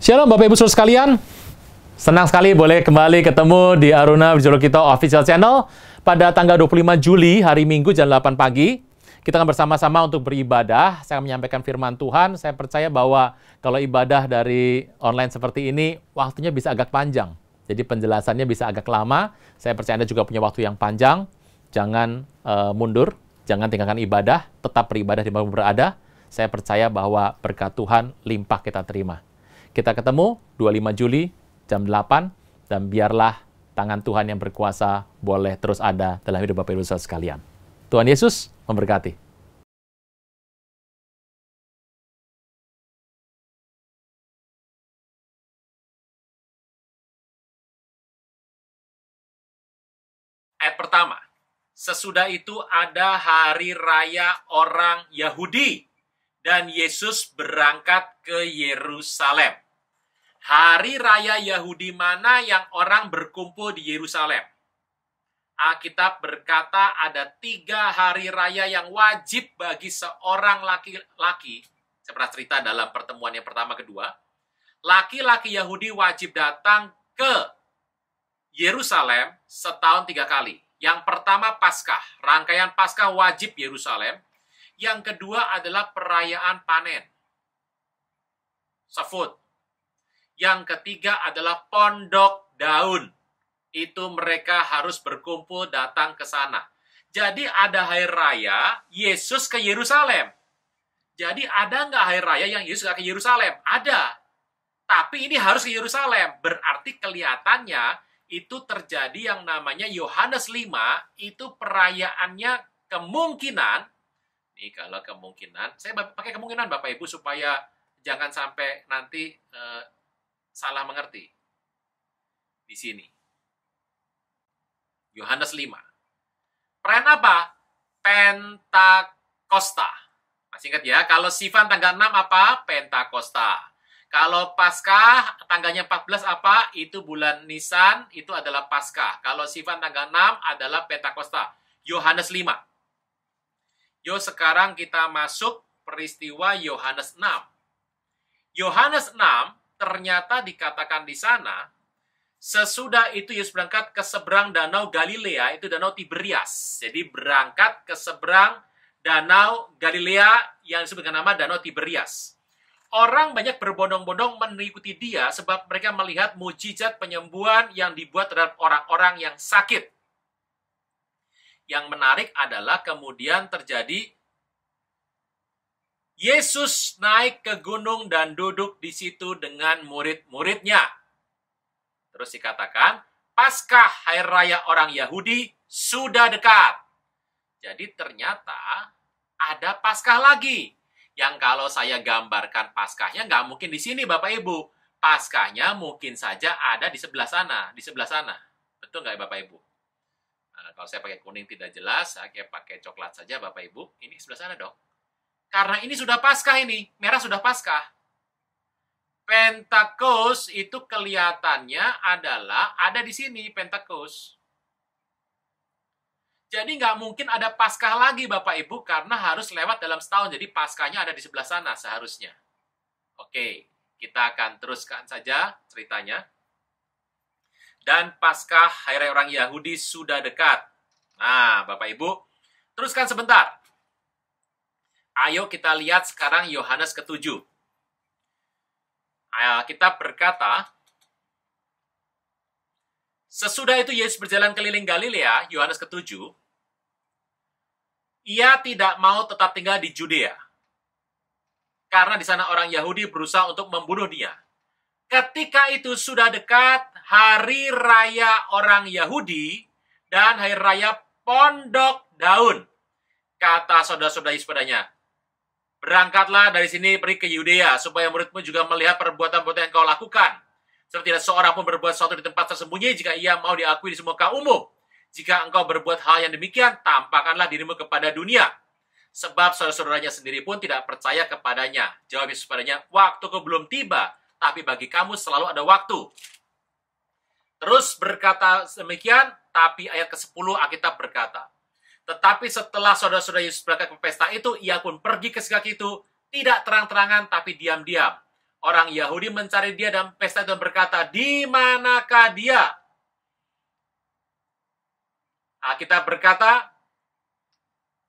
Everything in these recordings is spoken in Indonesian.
Shalom Bapak Ibu Saudara sekalian, senang sekali boleh kembali ketemu di Aruna Wijolo Kita Official Channel pada tanggal 25 Juli, hari Minggu jam 8 pagi. Kita akan bersama-sama untuk beribadah, saya akan menyampaikan firman Tuhan. Saya percaya bahwa kalau ibadah dari online seperti ini, waktunya bisa agak panjang. Jadi penjelasannya bisa agak lama. Saya percaya Anda juga punya waktu yang panjang. Jangan mundur, jangan tinggalkan ibadah, tetap beribadah di mana berada. Saya percaya bahwa berkat Tuhan limpah kita terima. Kita ketemu 25 Juli jam 8, dan biarlah tangan Tuhan yang berkuasa boleh terus ada dalam hidup Bapak Ibu Saudara sekalian. Tuhan Yesus memberkati. Ayat pertama, sesudah itu ada hari raya orang Yahudi, dan Yesus berangkat ke Yerusalem. Hari raya Yahudi mana yang orang berkumpul di Yerusalem? Alkitab berkata ada 3 hari raya yang wajib bagi seorang laki-laki. Saya pernah cerita dalam pertemuan yang pertama kedua. Laki-laki Yahudi wajib datang ke Yerusalem setahun 3 kali. Yang pertama Paskah. Rangkaian Paskah wajib Yerusalem. Yang kedua adalah perayaan panen. Safut. Yang ketiga adalah pondok daun. Itu mereka harus berkumpul datang ke sana. Jadi ada hari raya Yesus ke Yerusalem. Jadi ada nggak hari raya yang Yesus nggak ke Yerusalem? Ada. Tapi ini harus ke Yerusalem. Berarti kelihatannya itu terjadi yang namanya Yohanes 5. Itu perayaannya kemungkinan. Nih kalau kemungkinan, saya pakai kemungkinan Bapak Ibu supaya jangan sampai nanti salah mengerti. Di sini. Yohanes 5. Perayaan apa? Pentakosta. Masih ingat ya? Kalau Sivan tanggal 6 apa? Pentakosta. Kalau Paskah tanggalnya 14 apa? Itu bulan Nisan, itu adalah Paskah. Kalau Sivan tanggal 6 adalah Pentakosta. Yohanes 5. Yuk sekarang kita masuk peristiwa Yohanes 6. Yohanes 6 ternyata dikatakan di sana, sesudah itu Yesus berangkat ke seberang danau Galilea, itu danau Tiberias. Jadi berangkat ke seberang danau Galilea yang disebut dengan nama danau Tiberias. Orang banyak berbondong-bondong mengikuti dia sebab mereka melihat mujizat penyembuhan yang dibuat terhadap orang-orang yang sakit. Yang menarik adalah kemudian terjadi Yesus naik ke gunung dan duduk di situ dengan murid-muridnya. Terus dikatakan, Paskah hari raya orang Yahudi sudah dekat. Jadi ternyata ada Paskah lagi. Yang kalau saya gambarkan Paskahnya nggak mungkin di sini Bapak Ibu. Paskahnya mungkin saja ada di sebelah sana. Di sebelah sana. Betul nggak ya Bapak Ibu? Nah, kalau saya pakai kuning tidak jelas, saya pakai coklat saja Bapak Ibu. Ini sebelah sana dong. Karena ini sudah Paskah ini, merah sudah Paskah. Pentakos itu kelihatannya adalah ada di sini Pentakos. Jadi nggak mungkin ada Paskah lagi Bapak Ibu karena harus lewat dalam setahun. Jadi Paskahnya ada di sebelah sana seharusnya. Oke, kita akan teruskan saja ceritanya. Dan Paskah hari raya orang Yahudi sudah dekat. Nah, Bapak Ibu, teruskan sebentar. Ayo kita lihat sekarang Yohanes ke-7. Kita berkata, sesudah itu Yesus berjalan keliling Galilea, Yohanes ke-7, ia tidak mau tetap tinggal di Judea. Karena di sana orang Yahudi berusaha untuk membunuh dia. Ketika itu sudah dekat hari raya orang Yahudi dan hari raya pondok daun. Kata saudara-saudara Yesus padanya, berangkatlah dari sini pergi ke Yudea, supaya muridmu juga melihat perbuatan-perbuatan yang kau lakukan. Sebab tidak seorang pun berbuat sesuatu di tempat tersembunyi jika ia mau diakui di semua kaum umum. Jika engkau berbuat hal yang demikian, tampakkanlah dirimu kepada dunia. Sebab saudara-saudaranya sendiri pun tidak percaya kepadanya. Jawab Yesus padanya, waktuku belum tiba, tapi bagi kamu selalu ada waktu. Terus berkata demikian, tapi ayat ke-10 Alkitab berkata, tetapi setelah saudara-saudara Yesus berangkat ke pesta itu, ia pun pergi ke segala itu, tidak terang-terangan, tapi diam-diam. Orang Yahudi mencari dia dalam pesta dan berkata, di manakah dia? Alkitab berkata,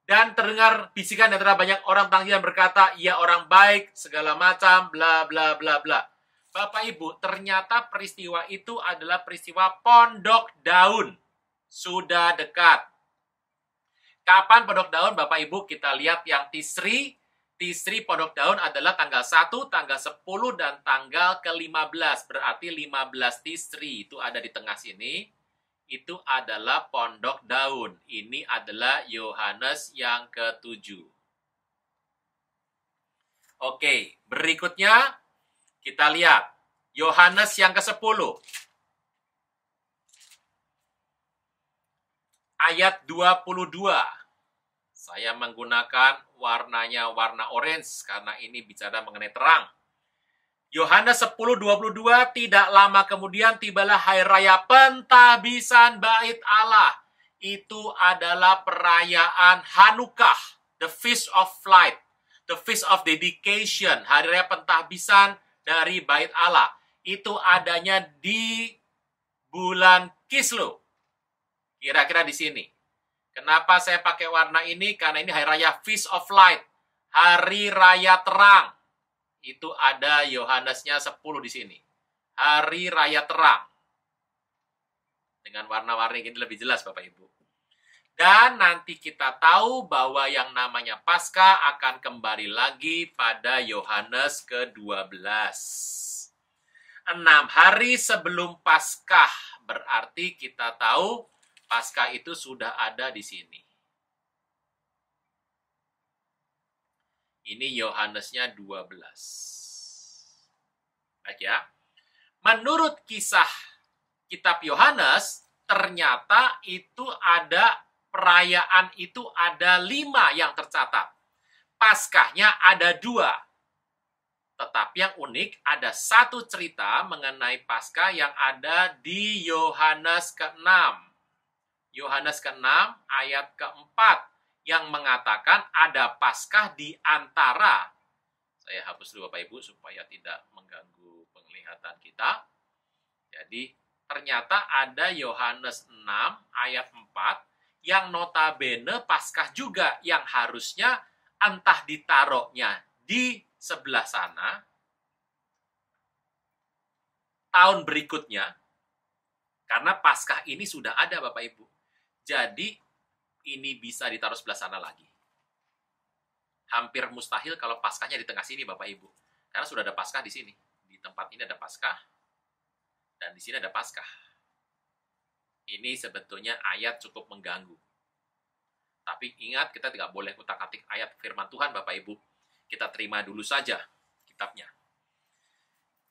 dan terdengar bisikan di antara banyak orang tanggihan berkata, ia orang baik, segala macam, bla bla bla bla. Bapak Ibu, ternyata peristiwa itu adalah peristiwa pondok daun. Sudah dekat. Kapan pondok daun, Bapak Ibu? Kita lihat yang Tisri. Tisri pondok daun adalah tanggal 1, tanggal 10, dan tanggal ke-15. Berarti 15 Tisri itu ada di tengah sini. Itu adalah pondok daun. Ini adalah Yohanes yang ke-7. Oke, berikutnya kita lihat Yohanes yang ke-10. Ayat 22. Saya menggunakan warnanya warna orange karena ini bicara mengenai terang. Yohanes 10:22, tidak lama kemudian tibalah hari raya pentahbisan bait Allah. Itu adalah perayaan Hanukkah, the Feast of Light, the Feast of Dedication, hari raya pentahbisan dari bait Allah. Itu adanya di bulan Kislev. Kira-kira di sini. Kenapa saya pakai warna ini? Karena ini hari raya Feast of Light, hari raya terang. Itu ada Yohanesnya 10 di sini. Hari raya terang. Dengan warna-warni ini lebih jelas Bapak Ibu. Dan nanti kita tahu bahwa yang namanya Paskah akan kembali lagi pada Yohanes ke-12. 6 hari sebelum Paskah. Berarti kita tahu Paskah itu sudah ada di sini. Ini Yohanesnya 12. Baik ya. Menurut kisah kitab Yohanes, ternyata itu ada perayaan itu ada 5 yang tercatat. Paskahnya ada 2. Tetapi yang unik, ada satu cerita mengenai Paskah yang ada di Yohanes ke-6. Yohanes ke-6 ayat ke-4. Yang mengatakan ada Paskah di antara. Saya hapus dulu Bapak Ibu supaya tidak mengganggu penglihatan kita. Jadi ternyata ada Yohanes 6 ayat 4 yang notabene Paskah juga yang harusnya entah ditaruhnya di sebelah sana tahun berikutnya karena Paskah ini sudah ada Bapak Ibu. Jadi ini bisa ditaruh sebelah sana lagi. Hampir mustahil kalau Paskahnya di tengah sini, Bapak Ibu. Karena sudah ada Paskah di sini. Di tempat ini ada Paskah. Dan di sini ada Paskah. Ini sebetulnya ayat cukup mengganggu. Tapi ingat, kita tidak boleh utak-atik ayat firman Tuhan, Bapak Ibu. Kita terima dulu saja kitabnya.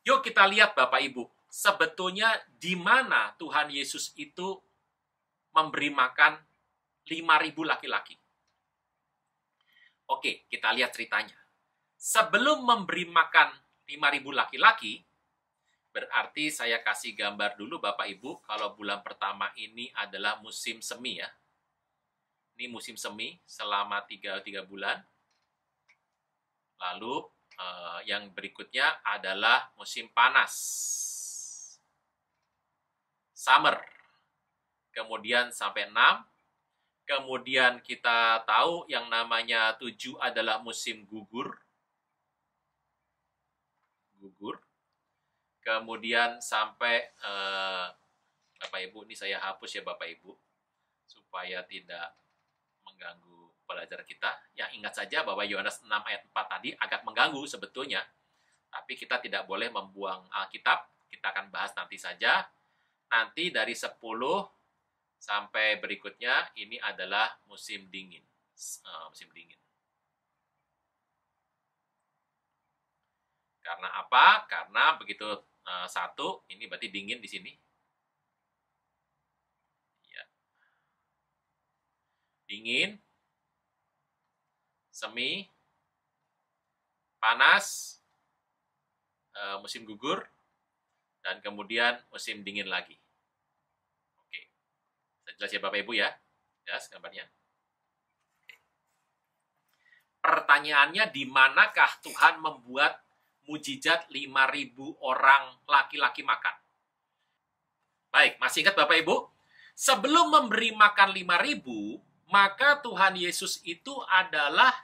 Yuk kita lihat, Bapak Ibu. Sebetulnya di mana Tuhan Yesus itu memberi makan 5.000 laki-laki. Oke, kita lihat ceritanya. Sebelum memberi makan 5.000 laki-laki, berarti saya kasih gambar dulu Bapak Ibu, kalau bulan pertama ini adalah musim semi ya. Ini musim semi selama 3 bulan. Lalu yang berikutnya adalah musim panas. Summer. Kemudian sampai 6. Kemudian kita tahu yang namanya 7 adalah musim gugur. Kemudian sampai, Bapak Ibu, ini saya hapus ya Bapak Ibu, supaya tidak mengganggu pelajar kita. Yang ingat saja bahwa Yohanes 6 ayat 4 tadi agak mengganggu sebetulnya. Tapi kita tidak boleh membuang Alkitab. Kita akan bahas nanti saja. Nanti dari 10 sampai berikutnya, ini adalah musim dingin. Musim dingin. Karena apa? Karena begitu 1, ini berarti dingin di sini. Ya. Dingin, semi, panas, musim gugur, dan kemudian musim dingin lagi. Jelas ya Bapak Ibu ya? Jelas gambarnya? Pertanyaannya, di manakah Tuhan membuat mujizat 5.000 orang laki-laki makan. Baik, masih ingat Bapak Ibu? Sebelum memberi makan 5.000, maka Tuhan Yesus itu adalah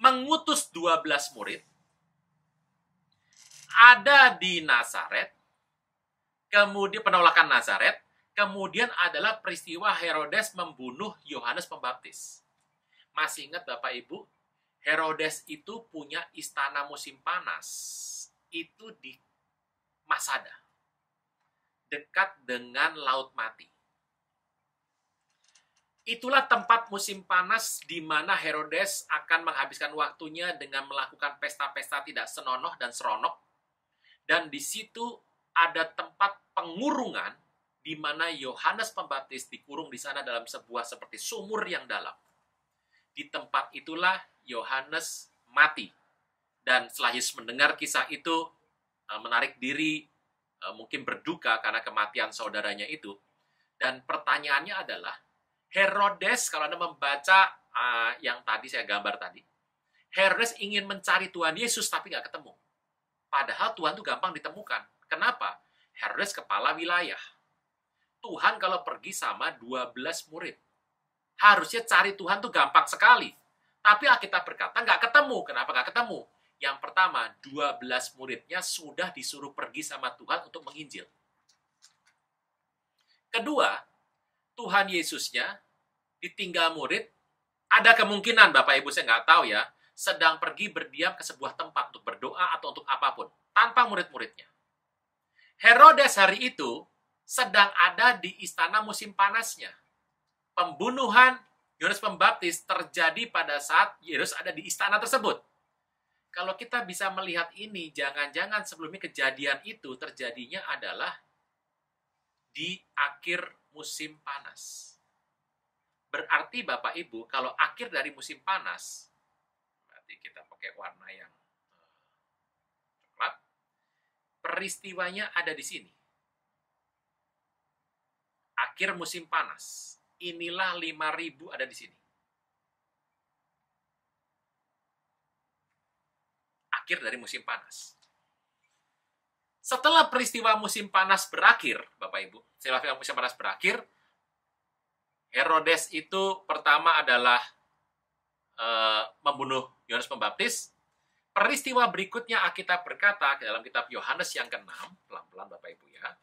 mengutus 12 murid, ada di Nazaret, kemudian penolakan Nazaret, kemudian adalah peristiwa Herodes membunuh Yohanes Pembaptis. Masih ingat Bapak Ibu? Herodes itu punya istana musim panas. Itu di Masada. Dekat dengan Laut Mati. Itulah tempat musim panas di mana Herodes akan menghabiskan waktunya dengan melakukan pesta-pesta tidak senonoh dan seronok. Dan di situ ada tempat pengurungan di mana Yohanes Pembaptis dikurung di sana dalam sebuah seperti sumur yang dalam. Di tempat itulah Yohanes mati. Dan setelah Yesus mendengar kisah itu, menarik diri, mungkin berduka karena kematian saudaranya itu. Dan pertanyaannya adalah, Herodes, kalau Anda membaca yang tadi saya gambar tadi, Herodes ingin mencari Tuhan Yesus tapi nggak ketemu. Padahal Tuhan itu gampang ditemukan. Kenapa? Herodes kepala wilayah. Tuhan kalau pergi sama 12 murid. Harusnya cari Tuhan tuh gampang sekali. Tapi Alkitab berkata nggak ketemu. Kenapa nggak ketemu? Yang pertama, 12 muridnya sudah disuruh pergi sama Tuhan untuk menginjil. Kedua, Tuhan Yesusnya ditinggal murid. Ada kemungkinan, Bapak Ibu saya nggak tahu ya, sedang pergi berdiam ke sebuah tempat untuk berdoa atau untuk apapun. Tanpa murid-muridnya. Herodes hari itu sedang ada di istana musim panasnya. Pembunuhan Yohanes Pembaptis terjadi pada saat Yesus ada di istana tersebut. Kalau kita bisa melihat ini, jangan-jangan sebelumnya kejadian itu terjadinya adalah di akhir musim panas. Berarti Bapak Ibu, kalau akhir dari musim panas, berarti kita pakai warna yang coklat, peristiwanya ada di sini. Akhir musim panas. Inilah 5.000 ada di sini. Akhir dari musim panas. Setelah peristiwa musim panas berakhir, Bapak Ibu, setelah musim panas berakhir, Herodes itu pertama adalah membunuh Yohanes Pembaptis. Peristiwa berikutnya Alkitab berkata dalam kitab Yohanes yang ke-6, pelan-pelan Bapak Ibu ya.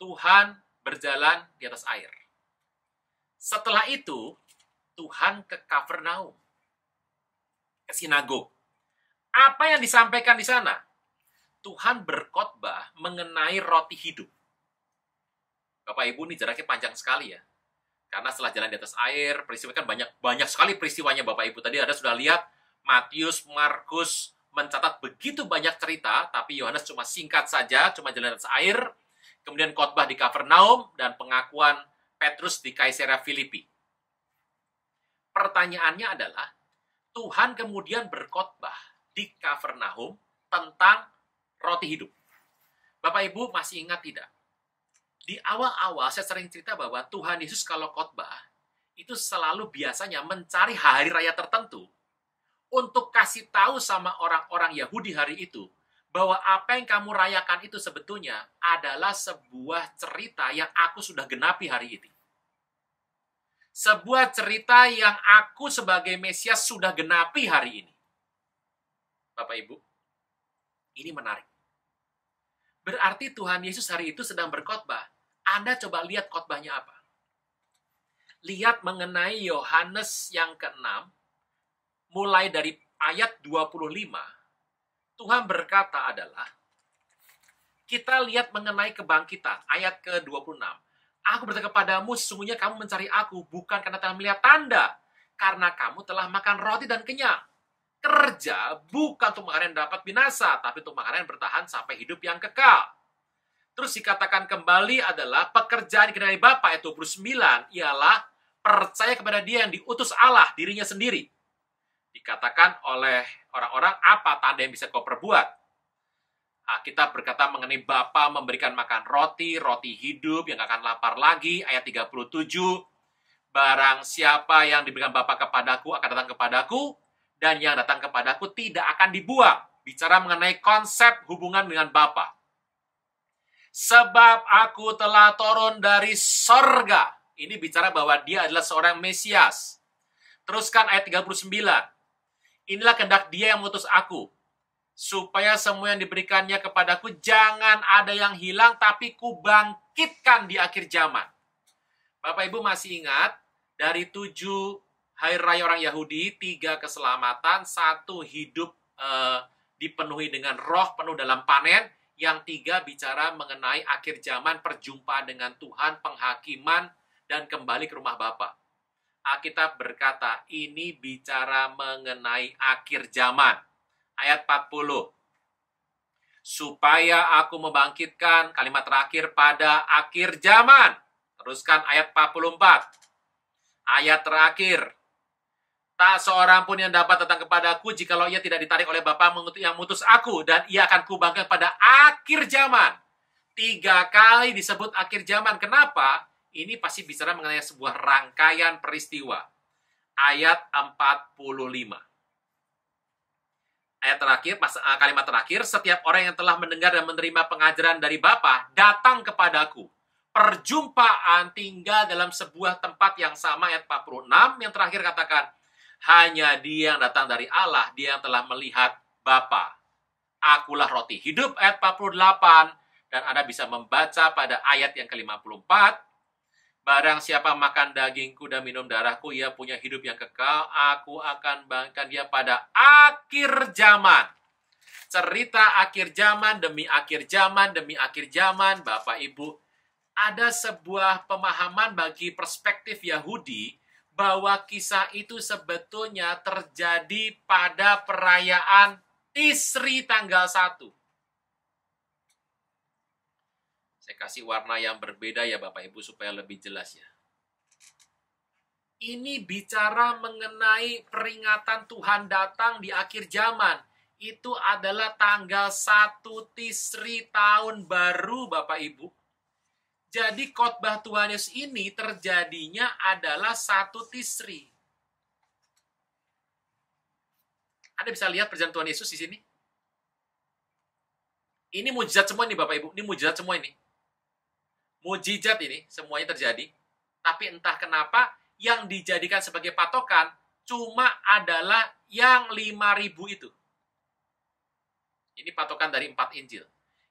Tuhan berjalan di atas air. Setelah itu, Tuhan ke Kapernaum, ke sinagog. Apa yang disampaikan di sana? Tuhan berkhotbah mengenai roti hidup. Bapak Ibu, ini jaraknya panjang sekali ya. Karena setelah jalan di atas air, peristiwa kan banyak sekali peristiwanya Bapak Ibu. Tadi Anda sudah lihat, Matius, Markus mencatat begitu banyak cerita, tapi Yohanes cuma singkat saja, cuma jalan di atas air, kemudian khotbah di Kapernaum, dan pengakuan Petrus di Kaisarea Filipi. Pertanyaannya adalah, Tuhan kemudian berkhotbah di Kapernaum tentang roti hidup. Bapak Ibu masih ingat tidak? Di awal-awal saya sering cerita bahwa Tuhan Yesus kalau khotbah, itu selalu biasanya mencari hari raya tertentu untuk kasih tahu sama orang-orang Yahudi hari itu, bahwa apa yang kamu rayakan itu sebetulnya adalah sebuah cerita yang aku sudah genapi hari ini. Sebuah cerita yang aku sebagai Mesias sudah genapi hari ini. Bapak Ibu, ini menarik. Berarti Tuhan Yesus hari itu sedang berkhotbah. Anda coba lihat khotbahnya apa. Lihat mengenai Yohanes yang ke-6, mulai dari ayat 25, Tuhan berkata adalah, kita lihat mengenai kebangkitan, ayat ke-26. Aku berkata kepadamu, sesungguhnya kamu mencari aku, bukan karena telah melihat tanda, karena kamu telah makan roti dan kenyang. Kerja bukan untuk makanan yang dapat binasa, tapi untuk makanan yang bertahan sampai hidup yang kekal. Terus dikatakan kembali adalah, pekerjaan dikenai Bapa, ayat 29, ialah percaya kepada dia yang diutus Allah, dirinya sendiri. Dikatakan oleh orang-orang, apa tanda yang bisa kau perbuat? Kita berkata mengenai Bapa memberikan makan roti hidup yang akan lapar lagi, ayat 37. Barang siapa yang diberikan Bapa kepadaku akan datang kepadaku, dan yang datang kepadaku tidak akan dibuang. Bicara mengenai konsep hubungan dengan Bapa. Sebab aku telah turun dari sorga. Ini bicara bahwa dia adalah seorang Mesias. Teruskan ayat 39. Inilah kehendak dia yang mengutus aku, supaya semua yang diberikannya kepadaku jangan ada yang hilang, tapi kubangkitkan di akhir zaman. Bapak Ibu masih ingat, dari 7 hari raya orang Yahudi, 3 keselamatan, 1 hidup dipenuhi dengan roh penuh dalam panen, yang 3 bicara mengenai akhir zaman, perjumpaan dengan Tuhan, penghakiman, dan kembali ke rumah Bapa. Alkitab berkata, ini bicara mengenai akhir zaman. Ayat 40. Supaya aku membangkitkan, kalimat terakhir, pada akhir zaman. Teruskan ayat 44. Ayat terakhir. Tak seorang pun yang dapat datang kepadaku jikalau ia tidak ditarik oleh Bapa yang mutus aku, dan ia akan kubangkitkan pada akhir zaman. 3 kali disebut akhir zaman. Kenapa? Ini pasti bicara mengenai sebuah rangkaian peristiwa. Ayat 45. Ayat terakhir, kalimat terakhir, setiap orang yang telah mendengar dan menerima pengajaran dari Bapa datang kepadaku. Perjumpaan tinggal dalam sebuah tempat yang sama. Ayat 46. Yang terakhir katakan, hanya dia yang datang dari Allah, dia yang telah melihat Bapa. Akulah roti hidup, ayat 48. Dan Anda bisa membaca pada ayat yang ke-54. Barang siapa makan dagingku dan minum darahku, ia punya hidup yang kekal. Aku akan bangkitkan dia pada akhir zaman. Cerita akhir zaman demi akhir zaman demi akhir zaman, Bapak Ibu. Ada sebuah pemahaman bagi perspektif Yahudi bahwa kisah itu sebetulnya terjadi pada perayaan Tisri tanggal 1. Saya kasih warna yang berbeda ya Bapak Ibu supaya lebih jelas ya. Ini bicara mengenai peringatan Tuhan datang di akhir zaman. Itu adalah tanggal 1 Tisri tahun baru Bapak Ibu. Jadi khotbah Tuhan Yesus ini terjadinya adalah 1 Tisri. Anda bisa lihat perjalanan Tuhan Yesus di sini. Ini mujizat semua nih Bapak Ibu. Ini mujizat semua ini. Mujizat ini semuanya terjadi. Tapi entah kenapa yang dijadikan sebagai patokan cuma adalah yang 5.000 itu. Ini patokan dari 4 Injil.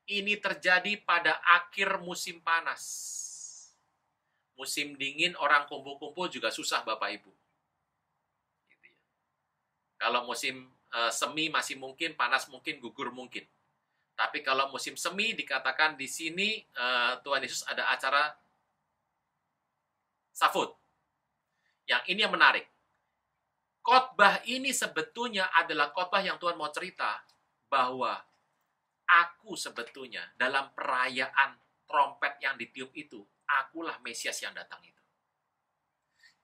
Ini terjadi pada akhir musim panas. Musim dingin orang kumpul-kumpul juga susah Bapak Ibu. Gitu ya. Kalau musim semi masih mungkin, panas mungkin, gugur mungkin. Tapi kalau musim semi dikatakan di sini Tuhan Yesus ada acara Safut. Yang ini yang menarik. Khotbah ini sebetulnya adalah khotbah yang Tuhan mau cerita bahwa aku sebetulnya dalam perayaan trompet yang ditiup itu, akulah Mesias yang datang itu.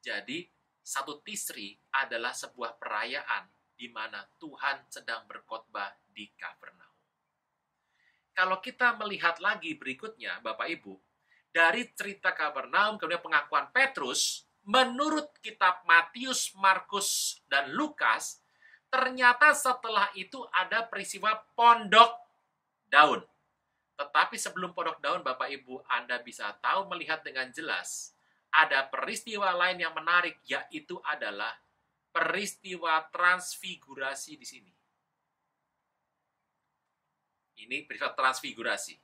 Jadi, 1 Tisri adalah sebuah perayaan di mana Tuhan sedang berkhotbah di Kapernaum. Kalau kita melihat lagi berikutnya, Bapak Ibu, dari cerita Kapernaum, kemudian pengakuan Petrus, menurut kitab Matius, Markus, dan Lukas, ternyata setelah itu ada peristiwa pondok daun. Tetapi sebelum pondok daun, Bapak Ibu, Anda bisa tahu melihat dengan jelas, ada peristiwa lain yang menarik, yaitu adalah peristiwa transfigurasi di sini. Ini peristiwa transfigurasi.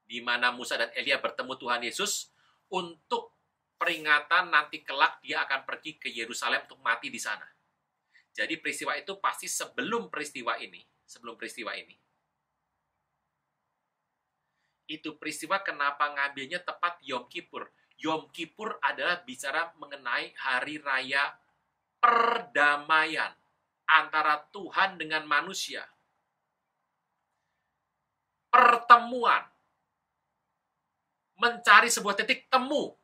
Di mana Musa dan Elia bertemu Tuhan Yesus untuk peringatan nanti kelak dia akan pergi ke Yerusalem untuk mati di sana. Jadi peristiwa itu pasti sebelum peristiwa ini. Itu peristiwa kenapa ngambilnya tepat Yom Kippur. Yom Kippur adalah bicara mengenai hari raya perdamaian antara Tuhan dengan manusia. Pertemuan. Mencari sebuah titik temu.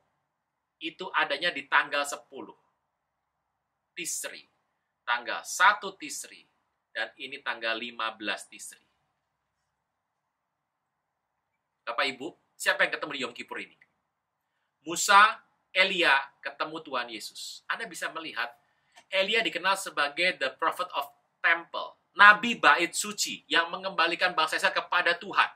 Itu adanya di tanggal 10. Tisri. Tanggal 1 Tisri. Dan ini tanggal 15 Tisri. Bapak Ibu, siapa yang ketemu di Yom Kippur ini? Musa, Elia ketemu Tuhan Yesus. Anda bisa melihat Elia dikenal sebagai the prophet of temple, nabi bait suci yang mengembalikan bangsa Israel kepada Tuhan.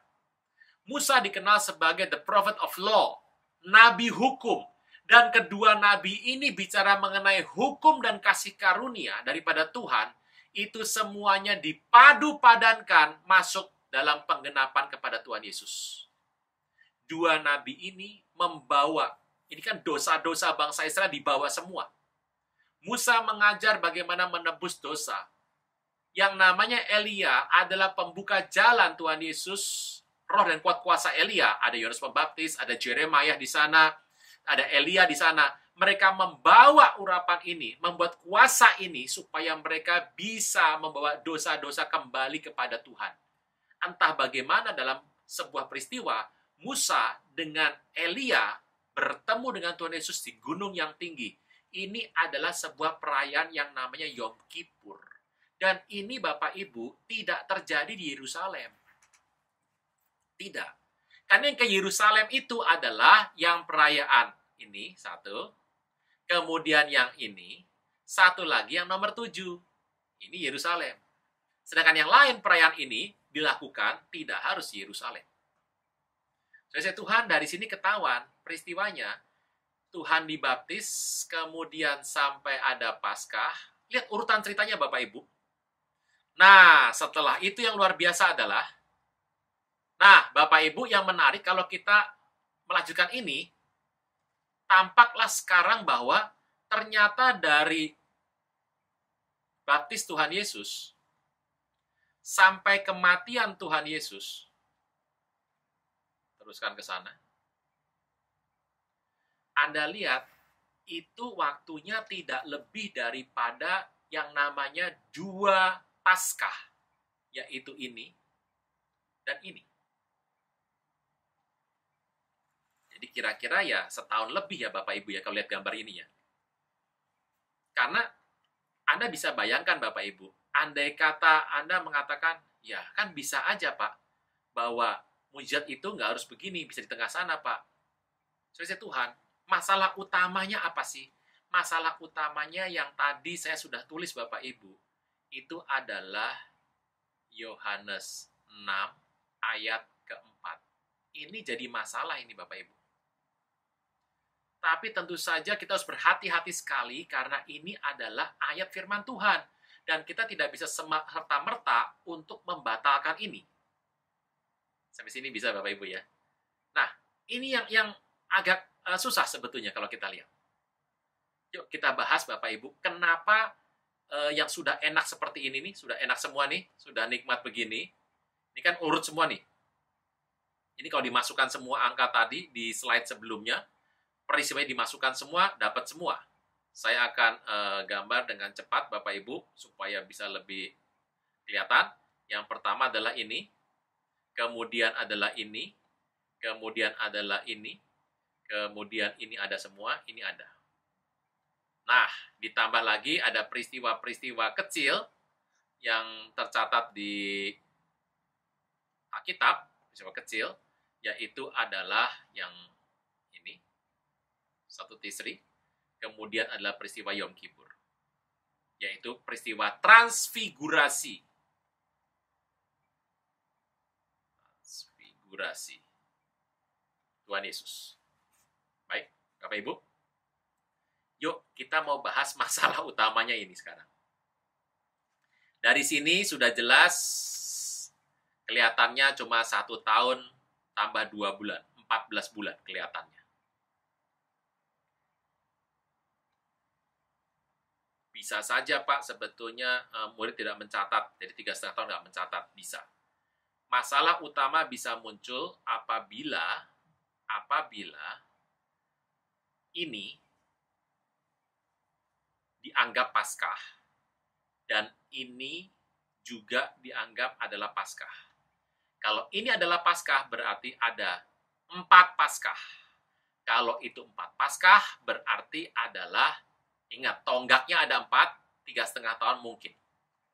Musa dikenal sebagai the prophet of law, nabi hukum. Dan kedua nabi ini bicara mengenai hukum dan kasih karunia daripada Tuhan, itu semuanya dipadu-padankan masuk dalam penggenapan kepada Tuhan Yesus. Dua nabi ini membawa, ini kan dosa-dosa bangsa Israel dibawa semua. Musa mengajar bagaimana menebus dosa. Yang namanya Elia adalah pembuka jalan Tuhan Yesus. Roh dan kuat kuasa Elia, ada Yohanes Pembaptis, ada Jeremiah di sana, ada Elia di sana. Mereka membawa urapan ini, membuat kuasa ini supaya mereka bisa membawa dosa-dosa kembali kepada Tuhan. Entah bagaimana dalam sebuah peristiwa, Musa dengan Elia bertemu dengan Tuhan Yesus di gunung yang tinggi. Ini adalah sebuah perayaan yang namanya Yom Kippur. Dan ini Bapak Ibu tidak terjadi di Yerusalem. Tidak. Karena yang ke Yerusalem itu adalah yang perayaan ini, satu. Kemudian yang ini, satu lagi yang nomor 7. Ini Yerusalem. Sedangkan yang lain perayaan ini dilakukan tidak harus Yerusalem. Saya Tuhan dari sini ketahuan peristiwanya. Tuhan dibaptis, kemudian sampai ada Paskah. Lihat urutan ceritanya Bapak Ibu. Nah, setelah itu yang luar biasa adalah, nah Bapak Ibu yang menarik kalau kita melanjutkan ini, tampaklah sekarang bahwa ternyata dari baptis Tuhan Yesus sampai kematian Tuhan Yesus, teruskan ke sana, Anda lihat, itu waktunya tidak lebih daripada yang namanya 2 Paskah, yaitu ini dan ini. Jadi kira-kira ya setahun lebih ya Bapak Ibu ya kalau lihat gambar ini ya. Karena Anda bisa bayangkan Bapak Ibu, andai kata Anda mengatakan, ya kan bisa aja Pak, bahwa mujizat itu nggak harus begini, bisa di tengah sana Pak. Saudara Tuhan, masalah utamanya apa sih? Masalah utamanya yang tadi saya sudah tulis Bapak Ibu, itu adalah Yohanes 6 ayat keempat. Ini jadi masalah ini Bapak Ibu. Tapi tentu saja kita harus berhati-hati sekali karena ini adalah ayat firman Tuhan. Dan kita tidak bisa serta-merta untuk membatalkan ini. Sampai sini bisa Bapak Ibu ya. Nah, ini yang agak susah sebetulnya kalau kita lihat. Yuk kita bahas Bapak Ibu, kenapa yang sudah enak seperti ini nih, sudah enak semua nih, sudah nikmat begini, ini kan urut semua nih. Ini kalau dimasukkan semua angka tadi di slide sebelumnya, peristiwanya dimasukkan semua, dapat semua. Saya akan gambar dengan cepat Bapak Ibu, supaya bisa lebih kelihatan. Yang pertama adalah ini, kemudian adalah ini, kemudian adalah ini, kemudian ini ada semua, ini ada. Nah, ditambah lagi ada peristiwa-peristiwa kecil yang tercatat di Alkitab, peristiwa kecil, yaitu adalah yang ini, 1 Tisri, kemudian adalah peristiwa Yom Kippur, yaitu peristiwa transfigurasi. Transfigurasi Tuhan Yesus. Baik, Bapak Ibu. Yuk, kita mau bahas masalah utamanya ini sekarang. Dari sini sudah jelas, kelihatannya cuma 1 tahun tambah 2 bulan, 14 bulan kelihatannya. Bisa saja Pak, sebetulnya murid tidak mencatat, jadi 3,5 tahun nggak mencatat, bisa. Masalah utama bisa muncul apabila ini dianggap Paskah, dan ini juga dianggap adalah Paskah. Kalau ini adalah Paskah, berarti ada 4 Paskah. Kalau itu 4 Paskah, berarti adalah, ingat, tonggaknya ada 4, 3,5 tahun mungkin.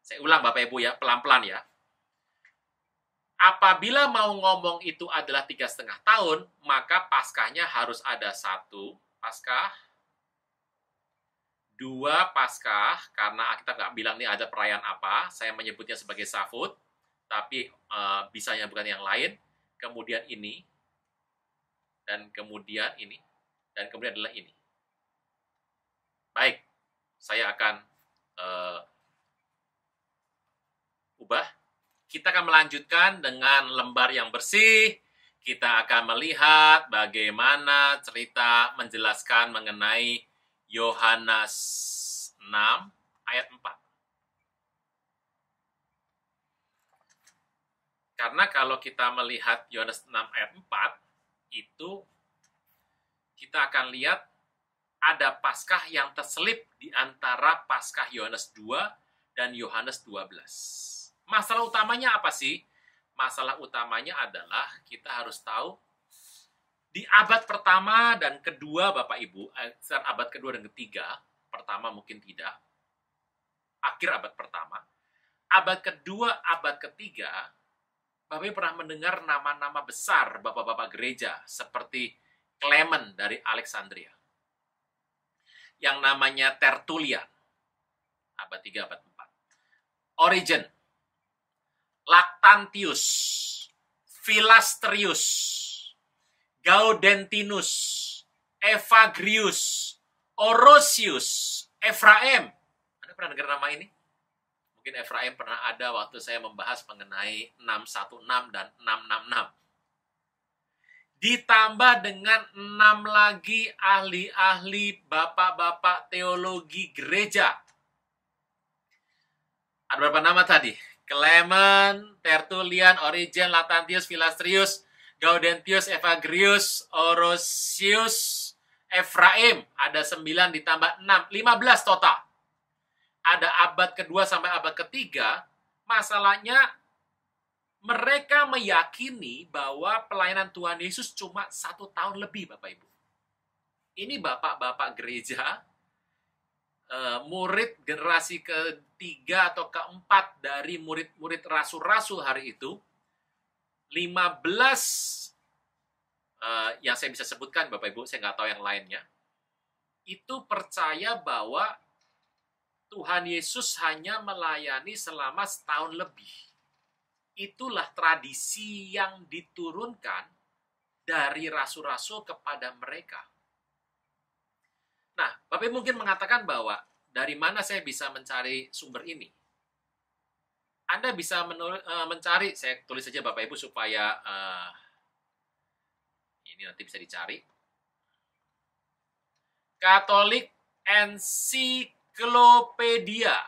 Saya ulang Bapak Ibu ya, pelan-pelan ya. Apabila mau ngomong itu adalah 3,5 tahun, maka Paskahnya harus ada 1 Paskah, dua Paskah, karena kita nggak bilang ini ada perayaan apa, saya menyebutnya sebagai Savut, tapi bisanya bukan yang lain. Kemudian ini, dan kemudian ini, dan kemudian adalah ini. Baik, saya akan ubah. Kita akan melanjutkan dengan lembar yang bersih. Kita akan melihat bagaimana cerita menjelaskan mengenai Yohanes 6 ayat 4. Karena kalau kita melihat Yohanes 6 ayat 4, itu kita akan lihat ada Paskah yang terselip di antara Paskah Yohanes 2 dan Yohanes 12. Masalah utamanya apa sih? Masalah utamanya adalah kita harus tahu di abad pertama dan kedua, Bapak Ibu, abad kedua dan ketiga, pertama mungkin tidak, akhir abad pertama, abad kedua, abad ketiga, Bapak Ibu pernah mendengar nama-nama besar bapak-bapak gereja seperti Clement dari Alexandria, yang namanya Tertullian, abad 3, abad 4, Origen, Lactantius, Philastrius, Gaudentinus, Evagrius, Orosius, Efraim. Anda pernah dengar nama ini? Mungkin Efraim pernah ada waktu saya membahas mengenai 616 dan 666. Ditambah dengan 6 lagi ahli-ahli bapak-bapak teologi gereja. Ada berapa nama tadi? Clement, Tertullian, Origen, Lactantius, Philastrius, Gaudentius, Evagrius, Orosius, Efraim. Ada 9 ditambah 6, 15 total. Ada abad kedua sampai abad ketiga. Masalahnya mereka meyakini bahwa pelayanan Tuhan Yesus cuma 1 tahun lebih, Bapak Ibu. Ini bapak-bapak gereja, murid generasi ketiga atau keempat dari murid-murid rasul-rasul hari itu, 15 yang saya bisa sebutkan, Bapak Ibu, saya nggak tahu yang lainnya, itu percaya bahwa Tuhan Yesus hanya melayani selama 1 tahun lebih. Itulah tradisi yang diturunkan dari rasul-rasul kepada mereka. Nah, Bapak mungkin mengatakan bahwa dari mana saya bisa mencari sumber ini? Anda bisa mencari, saya tulis saja Bapak Ibu supaya ini nanti bisa dicari. Catholic Encyclopedia.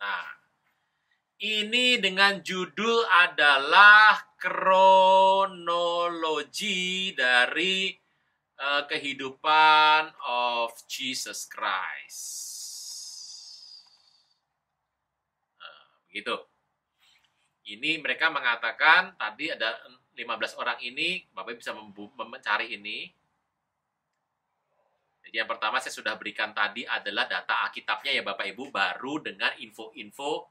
Nah, ini dengan judul adalah kronologi dari kehidupan of Jesus Christ. Begitu. Ini mereka mengatakan tadi ada 15 orang ini, Bapak bisa mencari ini. Jadi yang pertama saya sudah berikan tadi adalah data Alkitabnya ya Bapak Ibu, baru dengan info-info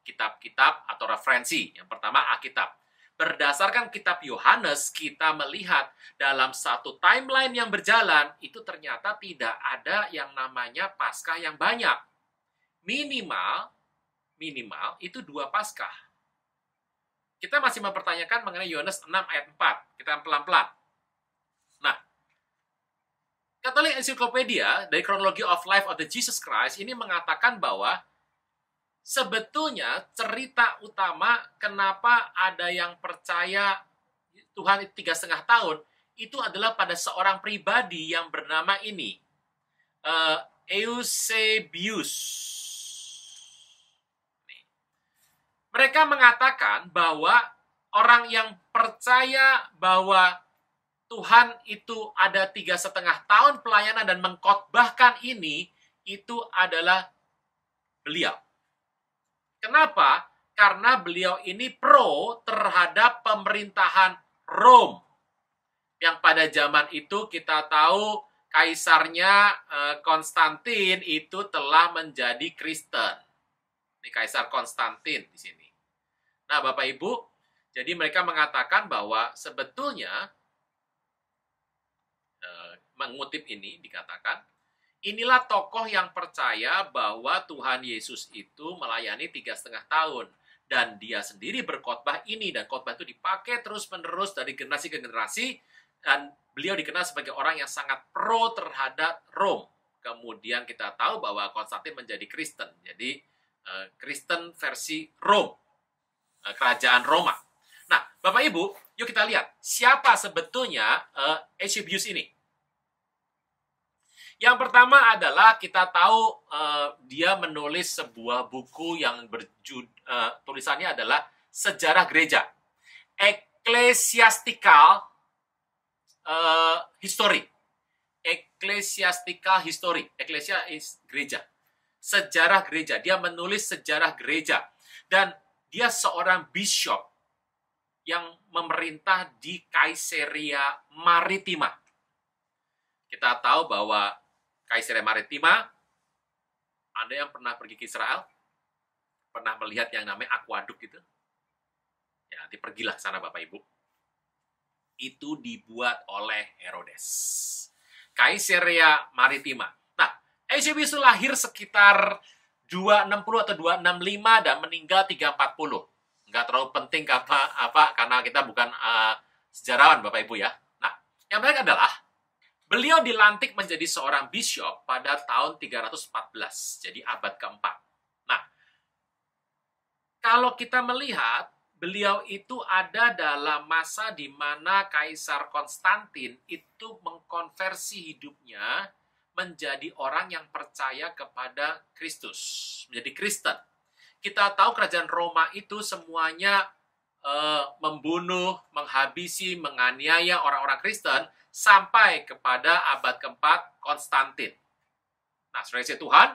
kitab-kitab atau referensi. Yang pertama Alkitab. Berdasarkan kitab Yohanes, kita melihat dalam satu timeline yang berjalan, itu ternyata tidak ada yang namanya Paskah yang banyak. Minimal itu 2 Paskah. Kita masih mempertanyakan mengenai Yohanes 6 ayat 4. Kita pelan-pelan. Nah, Catholic Encyclopedia dari Chronology of Life of the Jesus Christ ini mengatakan bahwa sebetulnya cerita utama kenapa ada yang percaya Tuhan 3,5 tahun itu adalah pada seorang pribadi yang bernama ini, Eusebius. Mereka mengatakan bahwa orang yang percaya bahwa Tuhan itu ada 3,5 tahun pelayanan dan mengkhotbahkan ini, itu adalah beliau. Kenapa? Karena beliau ini pro terhadap pemerintahan Rom. Yang pada zaman itu kita tahu kaisarnya Konstantin itu telah menjadi Kristen. Ini Kaisar Konstantin di sini. Nah, Bapak Ibu, jadi mereka mengatakan bahwa sebetulnya mengutip ini dikatakan Inilah tokoh yang percaya bahwa Tuhan Yesus itu melayani 3,5 tahun. Dan dia sendiri berkhotbah ini, dan khotbah itu dipakai terus-menerus dari generasi ke generasi, dan beliau dikenal sebagai orang yang sangat pro terhadap Rome. Kemudian kita tahu bahwa Konstantin menjadi Kristen, jadi Kristen versi Rome, kerajaan Roma. Nah, Bapak Ibu, yuk kita lihat siapa sebetulnya Eusebius ini. Yang pertama adalah kita tahu dia menulis sebuah buku yang tulisannya adalah Sejarah Gereja, Ecclesiastical History. Ecclesiastical History. Ecclesia is gereja. Sejarah gereja. Dia menulis sejarah gereja. Dan dia seorang bishop yang memerintah di Caesarea Maritima. Kita tahu bahwa Caesarea Maritima, Anda yang pernah pergi ke Israel, pernah melihat yang namanya aquaduk itu? Ya, nanti pergilah sana Bapak Ibu. Itu dibuat oleh Herodes. Caesarea Maritima. Nah, Eusebius itu lahir sekitar 260 atau 265 dan meninggal 340. Nggak terlalu penting apa karena kita bukan sejarawan Bapak Ibu ya. Nah, yang menarik adalah beliau dilantik menjadi seorang bishop pada tahun 314, jadi abad keempat. Nah, kalau kita melihat, beliau itu ada dalam masa di mana Kaisar Konstantin itu mengkonversi hidupnya menjadi orang yang percaya kepada Kristus, menjadi Kristen. Kita tahu kerajaan Roma itu semuanya membunuh, menghabisi, menganiaya orang-orang Kristen, sampai kepada abad keempat Konstantin. Nah, saudara Tuhan,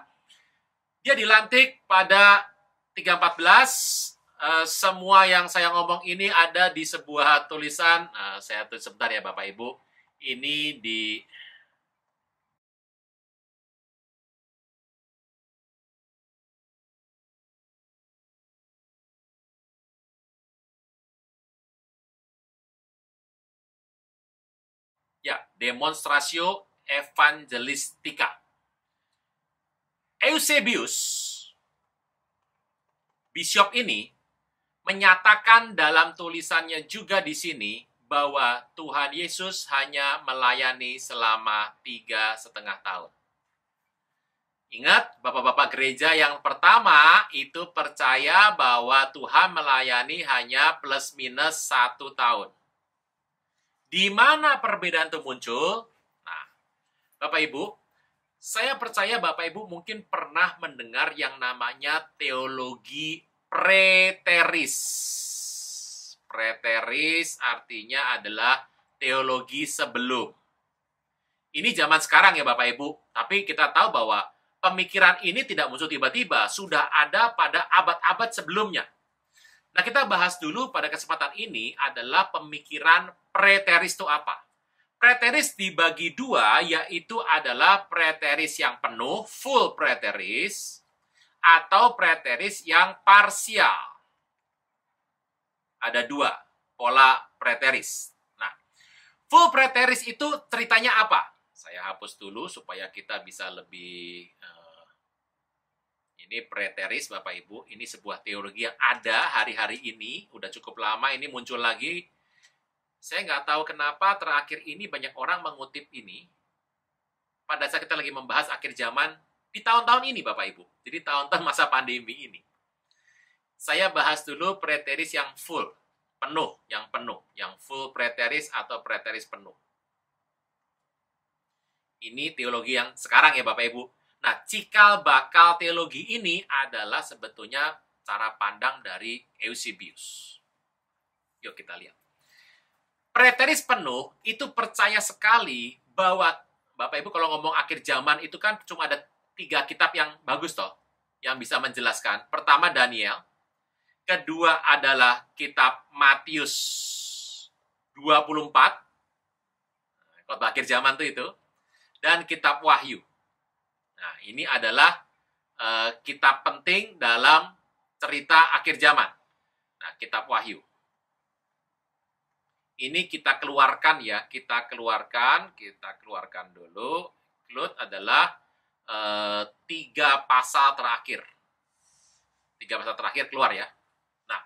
dia dilantik pada 314. Semua yang saya ngomong ini ada di sebuah tulisan. Saya tulis sebentar ya Bapak Ibu. Ini di Demonstratio Evangelistica. Eusebius, bishop ini, menyatakan dalam tulisannya juga di sini bahwa Tuhan Yesus hanya melayani selama 3,5 tahun. Ingat, Bapak-Bapak gereja yang pertama itu percaya bahwa Tuhan melayani hanya plus minus 1 tahun. Di mana perbedaan itu muncul? Nah, Bapak Ibu, saya percaya Bapak Ibu mungkin pernah mendengar yang namanya teologi preteris. Preteris artinya adalah teologi sebelum. Ini zaman sekarang ya Bapak Ibu, tapi kita tahu bahwa pemikiran ini tidak muncul tiba-tiba, sudah ada pada abad-abad sebelumnya. Nah, kita bahas dulu pada kesempatan ini adalah pemikiran preteris itu apa. Preteris dibagi dua, yaitu adalah preteris yang penuh, full preteris, atau preteris yang parsial. Ada dua pola preteris. Nah, full preteris itu ceritanya apa? Saya hapus dulu supaya kita bisa lebih... Ini preteris Bapak Ibu, ini sebuah teologi yang ada hari-hari ini, udah cukup lama ini muncul lagi. Saya nggak tahu kenapa terakhir ini banyak orang mengutip ini, pada saat kita lagi membahas akhir zaman, di tahun-tahun ini Bapak Ibu, jadi tahun-tahun masa pandemi ini. Saya bahas dulu preteris yang full, penuh, yang full preteris atau preteris penuh. Ini teologi yang sekarang ya Bapak Ibu. Nah, cikal bakal teologi ini adalah sebetulnya cara pandang dari Eusebius. Yuk kita lihat. Preteris penuh itu percaya sekali bahwa, Bapak Ibu kalau ngomong akhir zaman itu kan cuma ada 3 kitab yang bagus toh, yang bisa menjelaskan. Pertama Daniel, kedua adalah kitab Matius 24, khotbah akhir zaman itu, dan kitab Wahyu. Nah, ini adalah kitab penting dalam cerita akhir zaman. Nah, kitab Wahyu. Ini kita keluarkan ya, kita keluarkan dulu. Include adalah 3 pasal terakhir. 3 pasal terakhir keluar ya. Nah,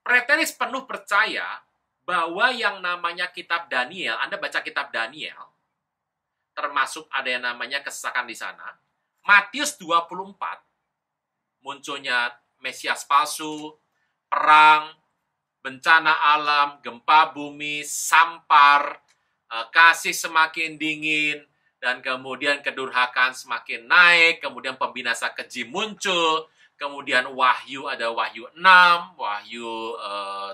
preteris penuh percaya bahwa yang namanya kitab Daniel, Anda baca kitab Daniel, termasuk ada yang namanya kesesakan di sana. Matius 24, munculnya Mesias palsu, perang, bencana alam, gempa bumi, sampar, kasih semakin dingin, dan kemudian kedurhakaan semakin naik, kemudian pembinasa keji muncul, kemudian Wahyu ada Wahyu 6, Wahyu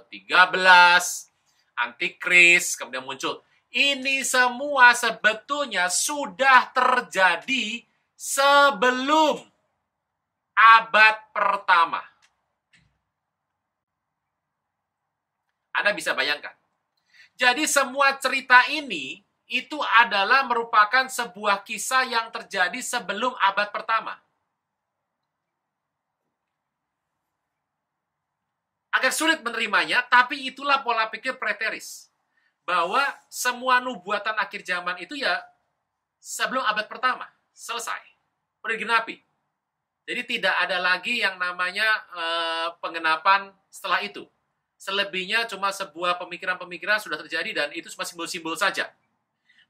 13, Antikris, kemudian muncul. Ini semua sebetulnya sudah terjadi sebelum abad pertama. Anda bisa bayangkan. Jadi semua cerita ini itu adalah merupakan sebuah kisah yang terjadi sebelum abad pertama. Agak sulit menerimanya, tapi itulah pola pikir preteris. Bahwa semua nubuatan akhir zaman itu ya sebelum abad pertama. Selesai. Udah digenapi. Jadi tidak ada lagi yang namanya pengenapan setelah itu. Selebihnya cuma sebuah pemikiran-pemikiran sudah terjadi dan itu cuma simbol-simbol saja.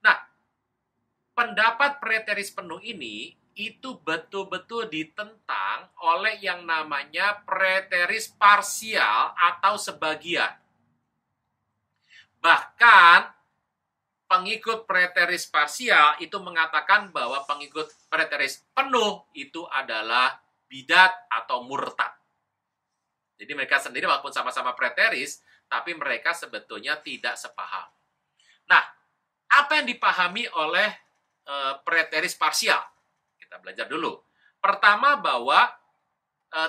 Nah, pendapat preteris penuh ini itu betul-betul ditentang oleh yang namanya preteris parsial atau sebagian. Bahkan pengikut preteris parsial itu mengatakan bahwa pengikut preteris penuh itu adalah bidat atau murtad. Jadi mereka sendiri walaupun sama-sama preteris, tapi mereka sebetulnya tidak sepaham. Nah, apa yang dipahami oleh preteris parsial? Kita belajar dulu. Pertama bahwa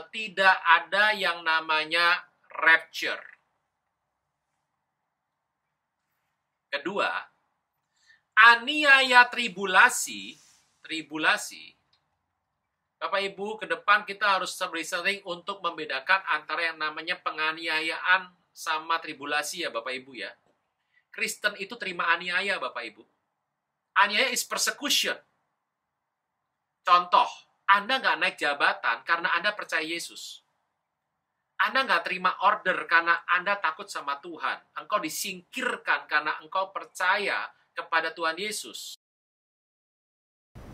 tidak ada yang namanya rapture. Kedua, aniaya tribulasi, Bapak Ibu, ke depan kita harus sering untuk membedakan antara yang namanya penganiayaan sama tribulasi ya Bapak Ibu ya. Kristen itu terima aniaya Bapak Ibu. Aniaya is persecution. Contoh, Anda nggak naik jabatan karena Anda percaya Yesus. Anda nggak terima order karena Anda takut sama Tuhan. Engkau disingkirkan karena engkau percaya kepada Tuhan Yesus.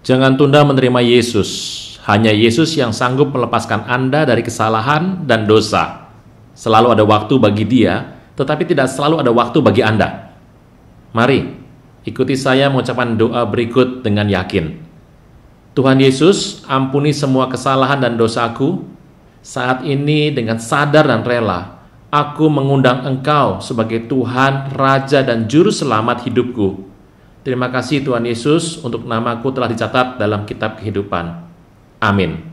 Jangan tunda menerima Yesus. Hanya Yesus yang sanggup melepaskan Anda dari kesalahan dan dosa. Selalu ada waktu bagi Dia, tetapi tidak selalu ada waktu bagi Anda. Mari, ikuti saya mengucapkan doa berikut dengan yakin. Tuhan Yesus, ampuni semua kesalahan dan dosaku. Saat ini dengan sadar dan rela, aku mengundang Engkau sebagai Tuhan, Raja, dan Juru Selamat hidupku. Terima kasih Tuhan Yesus untuk namaku telah dicatat dalam kitab kehidupan. Amin.